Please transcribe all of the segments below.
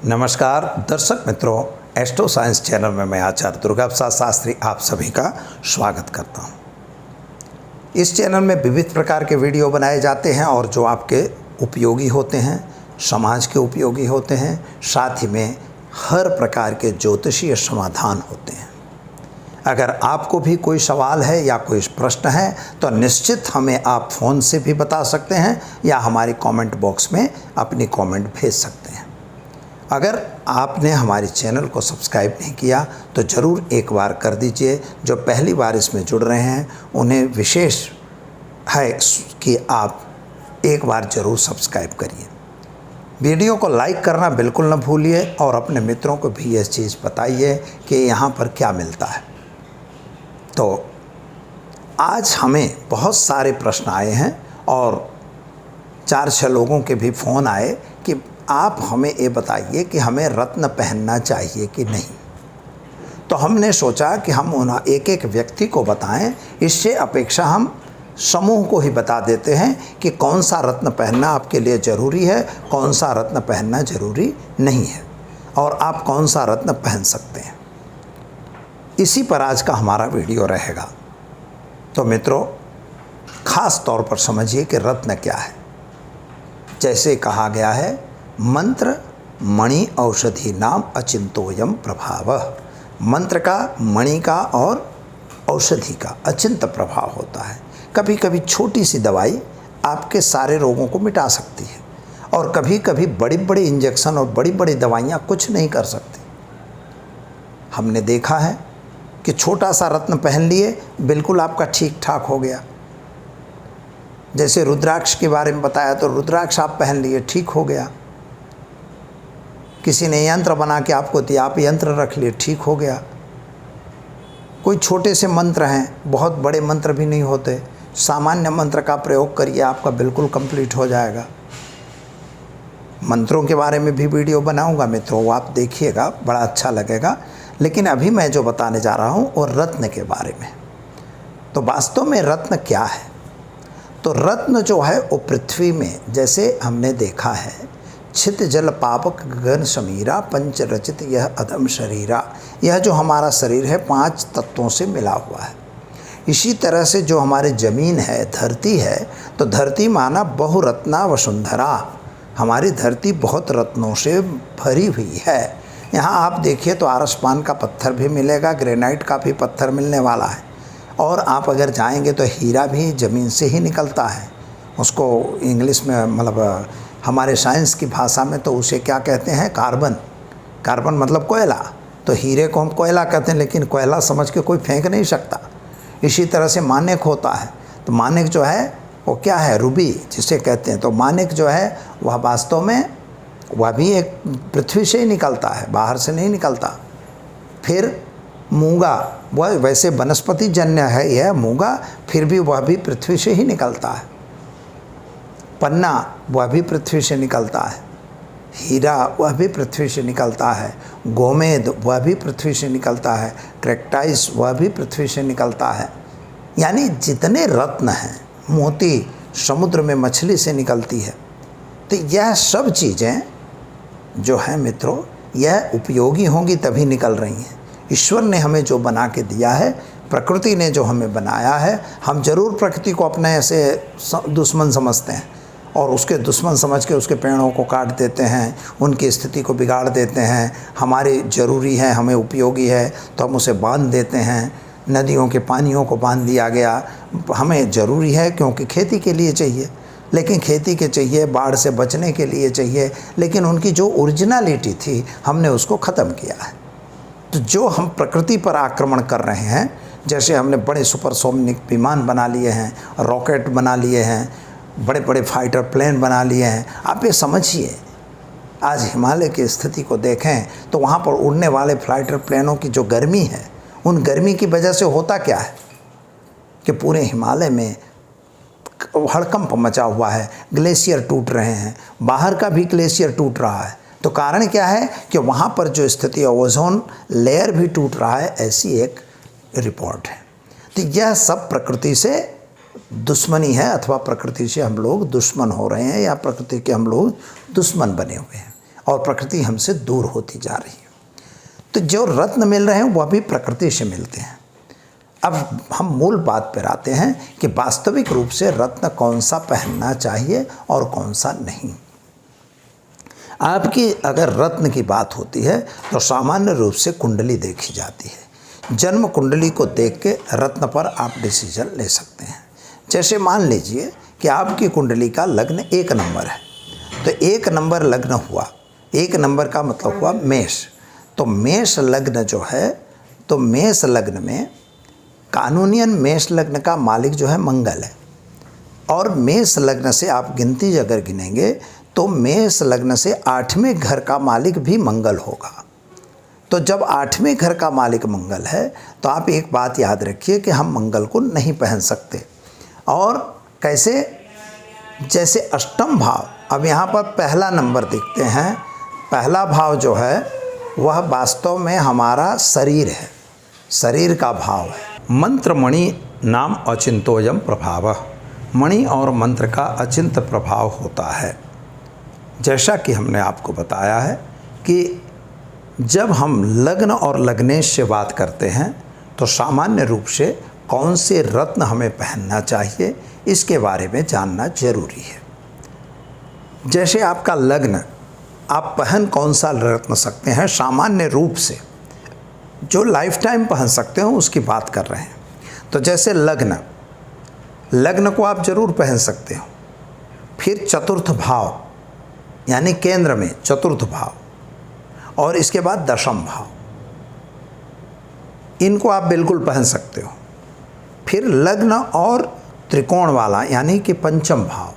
नमस्कार दर्शक मित्रों, एस्ट्रो साइंस चैनल में मैं आचार्य दुर्गा प्रसाद शास्त्री आप सभी का स्वागत करता हूं। इस चैनल में विविध प्रकार के वीडियो बनाए जाते हैं और जो आपके उपयोगी होते हैं, समाज के उपयोगी होते हैं, साथ ही में हर प्रकार के ज्योतिषीय समाधान होते हैं। अगर आपको भी कोई सवाल है या कोई प्रश्न है तो निश्चित हमें आप फ़ोन से भी बता सकते हैं या हमारी कमेंट बॉक्स में अपनी कमेंट भेज सकते हैं। अगर आपने हमारे चैनल को सब्सक्राइब नहीं किया तो ज़रूर एक बार कर दीजिए। जो पहली बार इसमें जुड़ रहे हैं उन्हें विशेष है कि आप एक बार ज़रूर सब्सक्राइब करिए। वीडियो को लाइक करना बिल्कुल न भूलिए और अपने मित्रों को भी यह चीज़ बताइए कि यहाँ पर क्या मिलता है। तो आज हमें बहुत सारे प्रश्न आए हैं और 4-6 लोगों के भी फ़ोन आए कि आप हमें ये बताइए कि हमें रत्न पहनना चाहिए कि नहीं। तो हमने सोचा कि हम एक एक व्यक्ति को बताएं, इससे अपेक्षा हम समूह को ही बता देते हैं कि कौन सा रत्न पहनना आपके लिए ज़रूरी है, कौन सा रत्न पहनना ज़रूरी नहीं है और आप कौन सा रत्न पहन सकते हैं। इसी पर आज का हमारा वीडियो रहेगा। तो मित्रों, ख़ास तौर पर समझिए कि रत्न क्या है। जैसे कहा गया है, मंत्र मणि औषधि नाम अचिंतोयम प्रभावः। मंत्र का, मणि का और औषधि का अचिंत प्रभाव होता है। कभी कभी छोटी सी दवाई आपके सारे रोगों को मिटा सकती है और कभी कभी बड़ी बड़ी इंजेक्शन और बड़ी बड़ी दवाइयाँ कुछ नहीं कर सकती। हमने देखा है कि छोटा सा रत्न पहन लिए, बिल्कुल आपका ठीक ठाक हो गया। जैसे रुद्राक्ष के बारे में बताया तो रुद्राक्ष आप पहन लिए, ठीक हो गया। किसी ने यंत्र बना के आपको दिया, आप यंत्र रख लिए, ठीक हो गया। कोई छोटे से मंत्र हैं, बहुत बड़े मंत्र भी नहीं होते, सामान्य मंत्र का प्रयोग करिए, आपका बिल्कुल कंप्लीट हो जाएगा। मंत्रों के बारे में भी वीडियो बनाऊंगा मित्रों, वो आप देखिएगा, बड़ा अच्छा लगेगा। लेकिन अभी मैं जो बताने जा रहा हूँ वो रत्न के बारे में। तो वास्तव में रत्न क्या है? तो रत्न जो है वो पृथ्वी में, जैसे हमने देखा है, छित जल पावक गगन समीरा पंच रचित यह अदम शरीरा। यह जो हमारा शरीर है 5 तत्वों से मिला हुआ है। इसी तरह से जो हमारी ज़मीन है, धरती है, तो धरती माना बहुरत्ना वसुंधरा। हमारी धरती बहुत रत्नों से भरी हुई है। यहाँ आप देखिए तो आरसपान का पत्थर भी मिलेगा, ग्रेनाइट का भी पत्थर मिलने वाला है। और आप अगर जाएंगे तो हीरा भी ज़मीन से ही निकलता है। उसको इंग्लिश में, मतलब हमारे साइंस की भाषा में तो उसे क्या कहते हैं, कार्बन। कार्बन मतलब कोयला। तो हीरे को हम कोयला कहते हैं, लेकिन कोयला समझ के कोई फेंक नहीं सकता। इसी तरह से मानिक होता है। तो मानिक जो है वो क्या है, रूबी जिसे कहते हैं। तो मानिक जो है वह वास्तव में वह भी एक पृथ्वी से ही निकलता है, बाहर से नहीं निकलता। फिर मूंगा, वह वैसे वनस्पति जन्य है यह मूंगा, फिर भी वह भी पृथ्वी से ही निकलता है। पन्ना वह भी पृथ्वी से निकलता है। हीरा वह भी पृथ्वी से निकलता है। गोमेद वह भी पृथ्वी से निकलता है। ट्रैक्टाइस वह भी पृथ्वी से निकलता है। यानी जितने रत्न हैं, मोती समुद्र में मछली से निकलती है। तो यह सब चीज़ें जो हैं मित्रों, यह उपयोगी होंगी तभी निकल रही हैं। ईश्वर ने हमें जो बना के दिया है, प्रकृति ने जो हमें बनाया है, हम जरूर प्रकृति को अपने ऐसे दुश्मन समझते हैं और उसके दुश्मन समझ के उसके पेड़ों को काट देते हैं, उनकी स्थिति को बिगाड़ देते हैं। हमारी ज़रूरी है, हमें उपयोगी है तो हम उसे बांध देते हैं। नदियों के पानियों को बांध दिया गया, हमें ज़रूरी है क्योंकि खेती के लिए चाहिए, लेकिन खेती के चाहिए, बाढ़ से बचने के लिए चाहिए, लेकिन उनकी जो ओरिजिनलिटी थी हमने उसको ख़त्म किया है। तो जो हम प्रकृति पर आक्रमण कर रहे हैं, जैसे हमने बड़े सुपरसोनिक विमान बना लिए हैं, रॉकेट बना लिए हैं, बड़े बड़े फाइटर प्लेन बना लिए हैं। आप ये समझिए, आज हिमालय की स्थिति को देखें तो वहाँ पर उड़ने वाले फाइटर प्लेनों की जो गर्मी है, उन गर्मी की वजह से होता क्या है कि पूरे हिमालय में हड़कंप मचा हुआ है, ग्लेशियर टूट रहे हैं, बाहर का भी ग्लेशियर टूट रहा है। तो कारण क्या है कि वहाँ पर जो स्थिति है, ओजोन लेयर भी टूट रहा है, ऐसी एक रिपोर्ट है। तो यह सब प्रकृति से दुश्मनी है, अथवा प्रकृति से हम लोग दुश्मन हो रहे हैं या प्रकृति के हम लोग दुश्मन बने हुए हैं। और प्रकृति हमसे दूर होती जा रही है। तो जो रत्न मिल रहे हैं वह भी प्रकृति से मिलते हैं। अब हम मूल बात पर आते हैं कि वास्तविक रूप से रत्न कौन सा पहनना चाहिए और कौन सा नहीं। आपकी अगर रत्न की बात होती है तो सामान्य रूप से कुंडली देखी जाती है। जन्म कुंडली को देख के रत्न पर आप डिसीजन ले सकते हैं। जैसे मान लीजिए कि आपकी कुंडली का लग्न 1 नंबर है, तो 1 नंबर लग्न हुआ, 1 नंबर का मतलब हुआ मेष। तो मेष लग्न जो है, तो मेष लग्न में कानूनियन मेष लग्न का मालिक जो है मंगल है, और मेष लग्न से आप गिनती अगर गिनेंगे तो मेष लग्न से 8वें घर का मालिक भी मंगल होगा। तो जब 8वें घर का मालिक मंगल है तो आप एक बात याद रखिए कि हम मंगल को नहीं पहन सकते। और कैसे? जैसे अष्टम भाव, अब यहाँ पर पहला नंबर देखते हैं। पहला भाव जो है वह वास्तव में हमारा शरीर है, शरीर का भाव है। मंत्र मणि नाम अचिंतोयम प्रभाव, मणि और मंत्र का अचिंत प्रभाव होता है। जैसा कि हमने आपको बताया है कि जब हम लग्न और लग्नेश से बात करते हैं तो सामान्य रूप से कौन से रत्न हमें पहनना चाहिए इसके बारे में जानना जरूरी है। जैसे आपका लग्न, आप पहन कौन सा रत्न सकते हैं, सामान्य रूप से जो लाइफ टाइम पहन सकते हो उसकी बात कर रहे हैं। तो जैसे लग्न को आप जरूर पहन सकते हो। फिर चतुर्थ भाव यानी केंद्र में चतुर्थ भाव, और इसके बाद दशम भाव, इनको आप बिल्कुल पहन सकते हो। फिर लग्न और त्रिकोण वाला यानी कि पंचम भाव,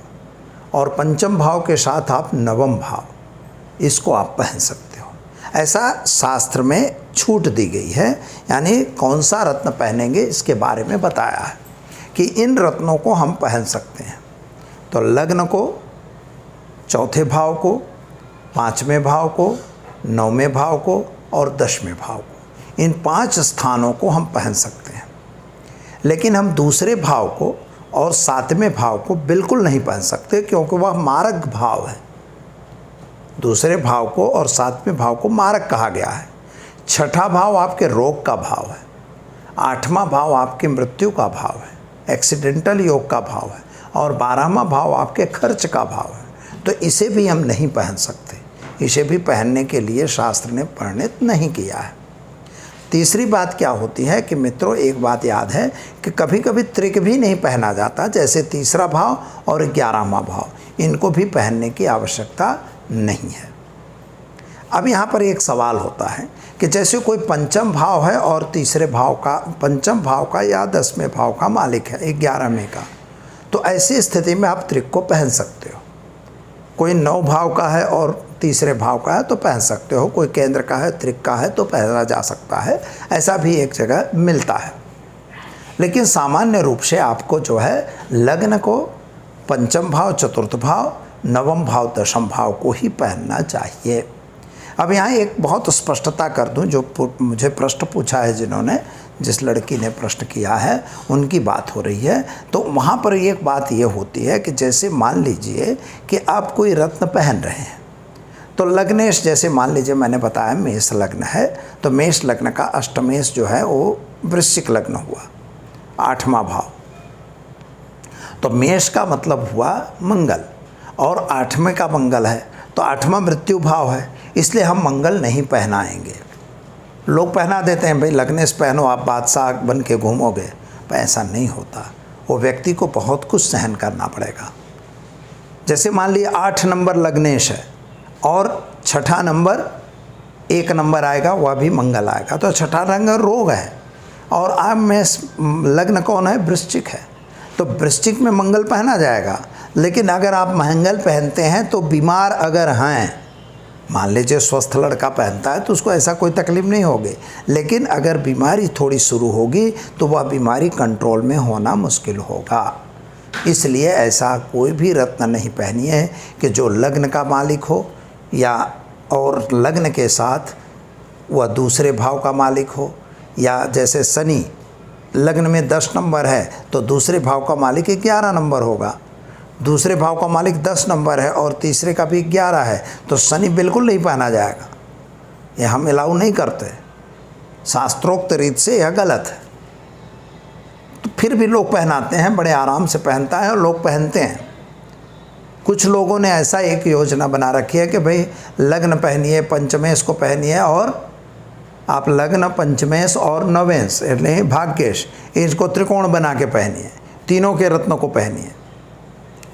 और पंचम भाव के साथ आप नवम भाव, इसको आप पहन सकते हो। ऐसा शास्त्र में छूट दी गई है, यानी कौन सा रत्न पहनेंगे इसके बारे में बताया है कि इन रत्नों को हम पहन सकते हैं। तो लग्न को, चौथे भाव को, 5वें भाव को, 9वें भाव को और 10वें भाव को, इन 5 स्थानों को हम पहन सकते हैं। लेकिन हम दूसरे भाव को और 7वें भाव को बिल्कुल नहीं पहन सकते, क्योंकि वह मारक भाव है। दूसरे भाव को और 7वें भाव को मारक कहा गया है। 6ठा भाव आपके रोग का भाव है, 8वां भाव आपकी मृत्यु का भाव है, एक्सीडेंटल योग का भाव है, और 12वां भाव आपके खर्च का भाव है। तो इसे भी हम नहीं पहन सकते, इसे भी पहनने के लिए शास्त्र ने वर्णित नहीं किया है। तीसरी बात क्या होती है कि मित्रों, एक बात याद है कि कभी कभी त्रिक भी नहीं पहना जाता, जैसे तीसरा भाव और 11वां भाव, इनको भी पहनने की आवश्यकता नहीं है। अब यहाँ पर एक सवाल होता है कि जैसे कोई पंचम भाव है और तीसरे भाव का, पंचम भाव का या 10वें भाव का मालिक है 11वें का, तो ऐसी स्थिति में आप त्रिक को पहन सकते हो। कोई 9 भाव का है और तीसरे भाव का है तो पहन सकते हो, कोई केंद्र का है, त्रिक का है तो पहना जा सकता है, ऐसा भी एक जगह मिलता है। लेकिन सामान्य रूप से आपको जो है लग्न को पंचम भाव, चतुर्थ भाव, नवम भाव, दशम भाव को ही पहनना चाहिए। अब यहाँ एक बहुत स्पष्टता कर दूं, जो मुझे प्रश्न पूछा है, जिन्होंने, जिस लड़की ने प्रश्न किया है उनकी बात हो रही है। तो वहाँ पर एक बात ये होती है कि जैसे मान लीजिए कि आप कोई रत्न पहन रहे हैं, तो लग्नेश, जैसे मान लीजिए मैंने बताया मेष लग्न है, तो मेष लग्न का अष्टमेश जो है वो वृश्चिक लग्न हुआ, 8वां भाव। तो मेष का मतलब हुआ मंगल, और 8वें का मंगल है, तो 8वां मृत्यु भाव है, इसलिए हम मंगल नहीं पहनाएंगे। लोग पहना देते हैं, भाई लग्नेश पहनो आप बादशाह बन के घूमोगे, पर ऐसा नहीं होता। वो व्यक्ति को बहुत कुछ सहन करना पड़ेगा। जैसे मान लीजिए 8 नंबर लग्नेश है और 6ठा नंबर 1 नंबर आएगा, वह भी मंगल आएगा, तो 6ठा नंबर रोग है, और आप में लग्न कौन है? वृश्चिक है, तो वृश्चिक में मंगल पहना जाएगा। लेकिन अगर आप मंगल पहनते हैं तो बीमार अगर हैं, मान लीजिए स्वस्थ लड़का पहनता है तो उसको ऐसा कोई तकलीफ नहीं होगी, लेकिन अगर बीमारी थोड़ी शुरू होगी तो वह बीमारी कंट्रोल में होना मुश्किल होगा। इसलिए ऐसा कोई भी रत्न नहीं पहनिए कि जो लग्न का मालिक हो, या और लग्न के साथ वह दूसरे भाव का मालिक हो, या जैसे शनि लग्न में 10 नंबर है तो दूसरे भाव का मालिक 11 नंबर होगा। दूसरे भाव का मालिक 10 नंबर है और तीसरे का भी 11 है, तो शनि बिल्कुल नहीं पहना जाएगा। ये हम अलाउ नहीं करते, शास्त्रोक्त रीत से यह गलत है। तो फिर भी लोग पहनाते हैं, बड़े आराम से पहनता है और लोग पहनते हैं। कुछ लोगों ने ऐसा एक योजना बना रखी है कि भाई लग्न पहनिए, पंचमेश को पहनिए, और आप लग्न, पंचमेश और नवेश यानी भाग्येश, इसको त्रिकोण बना के पहनिए, तीनों के रत्नों को पहनिए।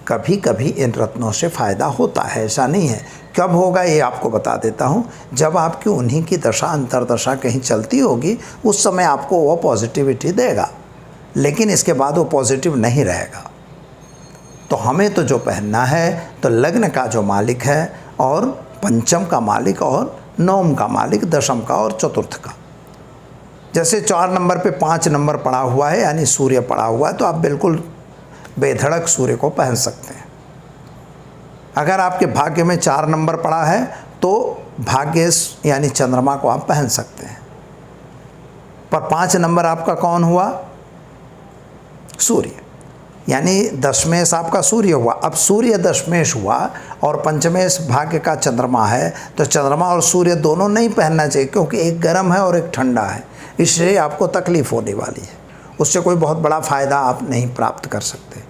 कभी कभी इन रत्नों से फ़ायदा होता है, ऐसा नहीं है। कब होगा ये आपको बता देता हूँ। जब आपकी उन्हीं की दशा अंतरदशा कहीं चलती होगी, उस समय आपको वो पॉजिटिविटी देगा, लेकिन इसके बाद वो पॉजिटिव नहीं रहेगा। तो हमें तो जो पहनना है, तो लग्न का जो मालिक है और पंचम का मालिक और नवम का मालिक, दशम का और चतुर्थ का। जैसे 4 नंबर पे 5 नंबर पड़ा हुआ है यानी सूर्य पड़ा हुआ है, तो आप बिल्कुल बेधड़क सूर्य को पहन सकते हैं। अगर आपके भाग्य में 4 नंबर पड़ा है तो भाग्येश यानी चंद्रमा को आप पहन सकते हैं। पर 5 नंबर आपका कौन हुआ? सूर्य, यानी दशमेश आपका सूर्य हुआ। अब सूर्य दशमेश हुआ और पंचमेश भाग्य का चंद्रमा है, तो चंद्रमा और सूर्य दोनों नहीं पहनना चाहिए, क्योंकि एक गर्म है और एक ठंडा है, इसलिए आपको तकलीफ होने वाली है। उससे कोई बहुत बड़ा फ़ायदा आप नहीं प्राप्त कर सकते।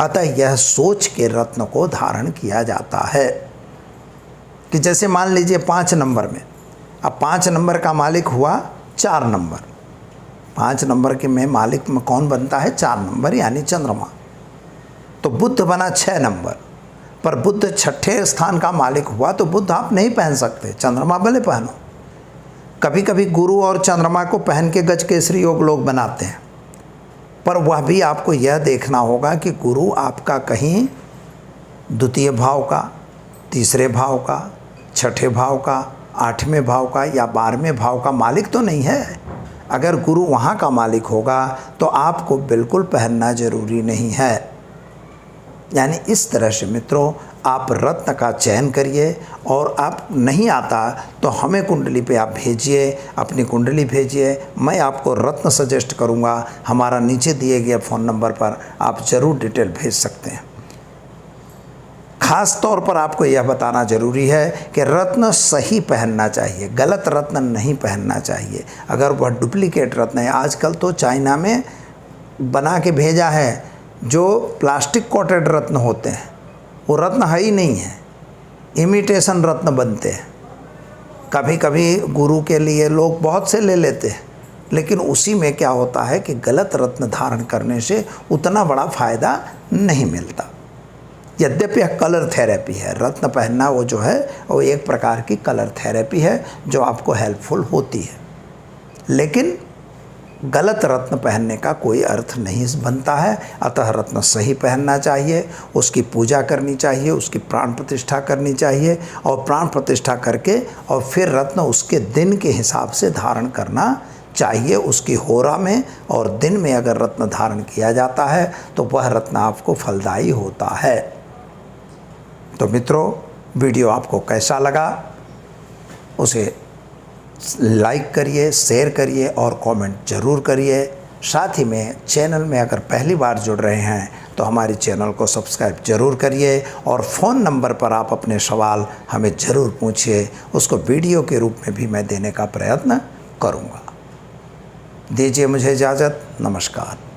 अतः यह सोच के रत्न को धारण किया जाता है कि जैसे मान लीजिए 5 नंबर में, अब 5 नंबर का मालिक हुआ 4 नंबर। 5 नंबर के में मालिक में कौन बनता है? 4 नंबर यानी चंद्रमा। तो बुध बना 6 नंबर, पर बुध 6ठे स्थान का मालिक हुआ, तो बुध आप नहीं पहन सकते, चंद्रमा भले पहनो। कभी कभी गुरु और चंद्रमा को पहन के गज केसरी योग लोग बनाते हैं, पर वह भी आपको यह देखना होगा कि गुरु आपका कहीं द्वितीय भाव का, तीसरे भाव का, छठे भाव का, 8वें भाव का या 12वें भाव का मालिक तो नहीं है। अगर गुरु वहाँ का मालिक होगा तो आपको बिल्कुल पहनना जरूरी नहीं है। यानी इस तरह से मित्रों, आप रत्न का चयन करिए, और आप नहीं आता तो हमें कुंडली पे आप भेजिए, अपनी कुंडली भेजिए, मैं आपको रत्न सजेस्ट करूँगा। हमारा नीचे दिए गए फ़ोन नंबर पर आप ज़रूर डिटेल भेज सकते हैं। ख़ास तौर पर आपको यह बताना ज़रूरी है कि रत्न सही पहनना चाहिए, गलत रत्न नहीं पहनना चाहिए। अगर वह डुप्लीकेट रत्न है, आजकल तो चाइना में बना के भेजा है जो प्लास्टिक कोटेड रत्न होते हैं, वो रत्न है ही नहीं है, इमिटेशन रत्न बनते हैं। कभी कभी गुरु के लिए लोग बहुत से ले लेते हैं, लेकिन उसी में क्या होता है कि गलत रत्न धारण करने से उतना बड़ा फ़ायदा नहीं मिलता। यद्यपि यह कलर थेरेपी है, रत्न पहनना वो जो है वो एक प्रकार की कलर थेरेपी है जो आपको हेल्पफुल होती है, लेकिन गलत रत्न पहनने का कोई अर्थ नहीं बनता है। अतः रत्न सही पहनना चाहिए, उसकी पूजा करनी चाहिए, उसकी प्राण प्रतिष्ठा करनी चाहिए, और प्राण प्रतिष्ठा करके और फिर रत्न उसके दिन के हिसाब से धारण करना चाहिए। उसकी होरा में और दिन में अगर रत्न धारण किया जाता है तो वह रत्न आपको फलदायी होता है। तो मित्रों, वीडियो आपको कैसा लगा उसे लाइक करिए, शेयर करिए और कमेंट ज़रूर करिए। साथ ही में चैनल में अगर पहली बार जुड़ रहे हैं तो हमारी चैनल को सब्सक्राइब ज़रूर करिए, और फ़ोन नंबर पर आप अपने सवाल हमें ज़रूर पूछिए, उसको वीडियो के रूप में भी मैं देने का प्रयत्न करूँगा। दीजिए मुझे इजाज़त, नमस्कार।